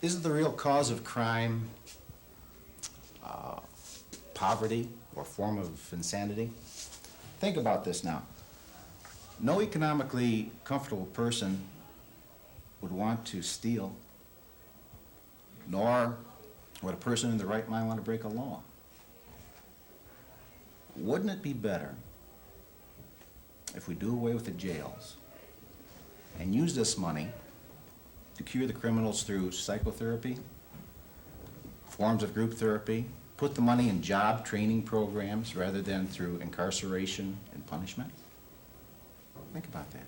Isn't the real cause of crime poverty or form of insanity? Think about this now. No economically comfortable person would want to steal, nor would a person in the right mind want to break a law. Wouldn't it be better if we do away with the jails and use this money to cure the criminals through psychotherapy, forms of group therapy, put the money in job training programs rather than through incarceration and punishment? Think about that.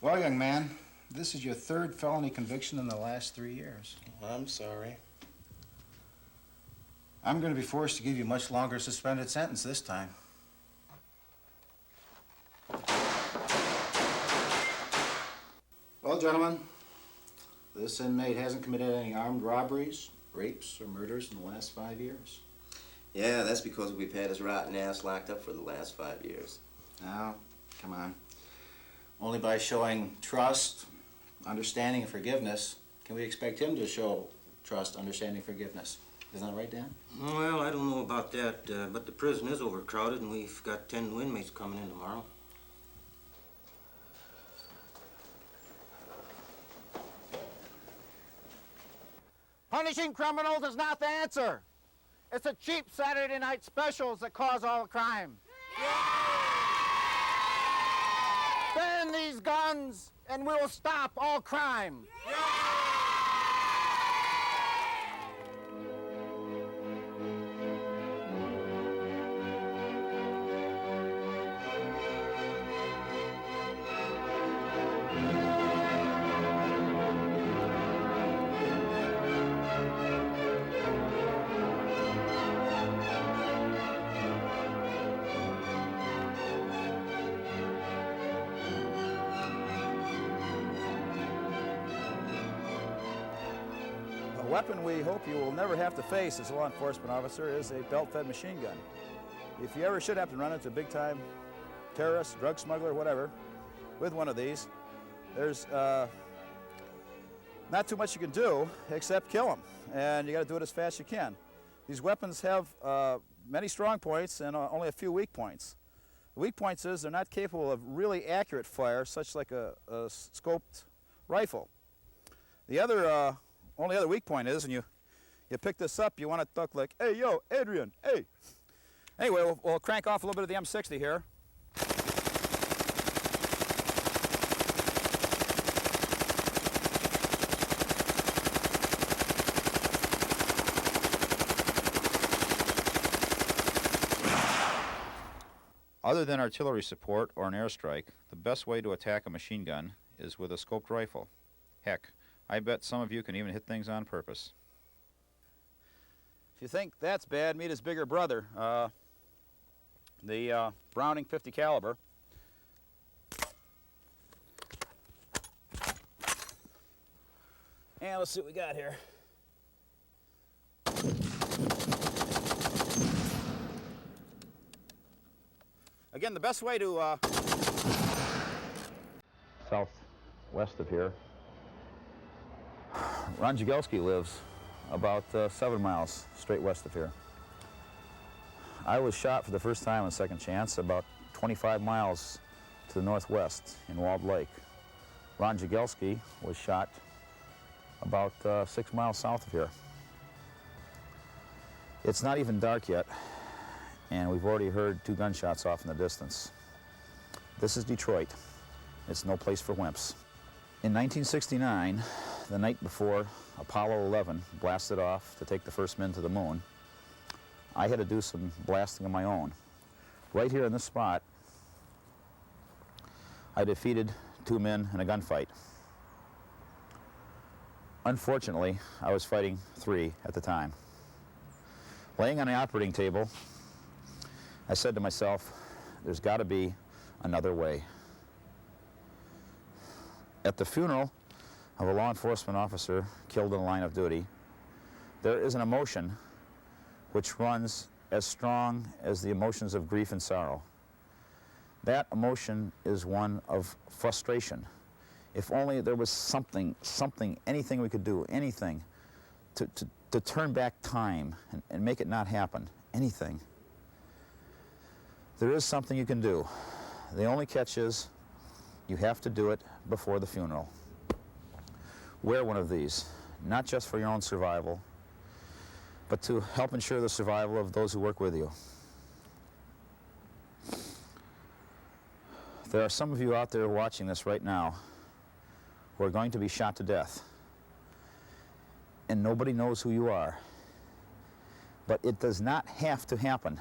Well, young man, this is your third felony conviction in the last 3 years. I'm sorry. I'm going to be forced to give you a much longer suspended sentence this time. Well, gentlemen, this inmate hasn't committed any armed robberies, rapes, or murders in the last 5 years. Yeah, that's because we've had his rotten ass locked up for the last 5 years. Now, come on. Only by showing trust, understanding, and forgiveness can we expect him to show trust, understanding, and forgiveness. Isn't that right, Dan? Well, I don't know about that, but the prison is overcrowded, and we've got 10 new inmates coming in tomorrow. Punishing criminals is not the answer. It's the cheap Saturday night specials that cause all the crime. Ban these guns, and we will stop all crime. A weapon we hope you will never have to face as a law enforcement officer is a belt-fed machine gun. If you ever should happen to run into a big-time terrorist, drug smuggler, whatever, with one of these, there's not too much you can do except kill them, and you got to do it as fast as you can. These weapons have many strong points and only a few weak points. The weak points is they're not capable of really accurate fire, such like a scoped rifle. The other only other weak point is, and you pick this up, you want it to look like, hey, yo, Adrian, hey. Anyway, we'll crank off a little bit of the M60 here. Other than artillery support or an airstrike, the best way to attack a machine gun is with a scoped rifle. Heck, I bet some of you can even hit things on purpose. If you think that's bad, meet his bigger brother, the Browning 50 caliber. And let's see what we got here. Again, the best way to southwest of here, Ron Jagelski lives about 7 miles straight west of here. I was shot for the first time on Second Chance about 25 miles to the northwest in Walled Lake. Ron Jagelski was shot about 6 miles south of here. It's not even dark yet, and we've already heard 2 gunshots off in the distance. This is Detroit. It's no place for wimps. In 1969, the night before Apollo 11 blasted off to take the first men to the moon, I had to do some blasting of my own. Right here in this spot, I defeated 2 men in a gunfight. Unfortunately, I was fighting 3 at the time. Laying on the operating table, I said to myself, there's got to be another way. At the funeral of a law enforcement officer killed in the line of duty, there is an emotion which runs as strong as the emotions of grief and sorrow. That emotion is one of frustration. If only there was something, anything we could do, anything to turn back time and make it not happen, anything. There is something you can do. The only catch is you have to do it before the funeral. Wear one of these, not just for your own survival, but to help ensure the survival of those who work with you. There are some of you out there watching this right now who are going to be shot to death, and nobody knows who you are. But it does not have to happen.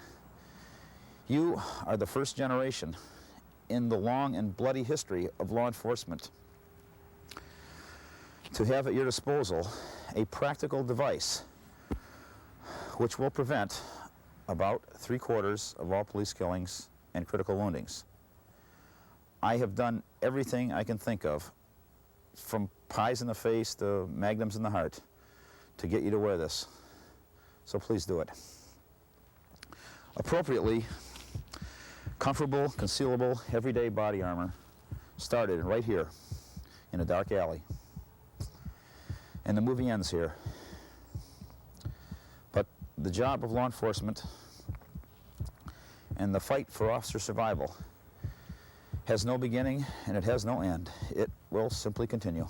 You are the first generation in the long and bloody history of law enforcement to have at your disposal a practical device which will prevent about 3/4 of all police killings and critical woundings. I have done everything I can think of, from pies in the face to magnums in the heart, to get you to wear this. So please do it. Appropriately, comfortable, concealable, everyday body armor started right here in a dark alley. And the movie ends here. But the job of law enforcement and the fight for officer survival has no beginning and it has no end. It will simply continue.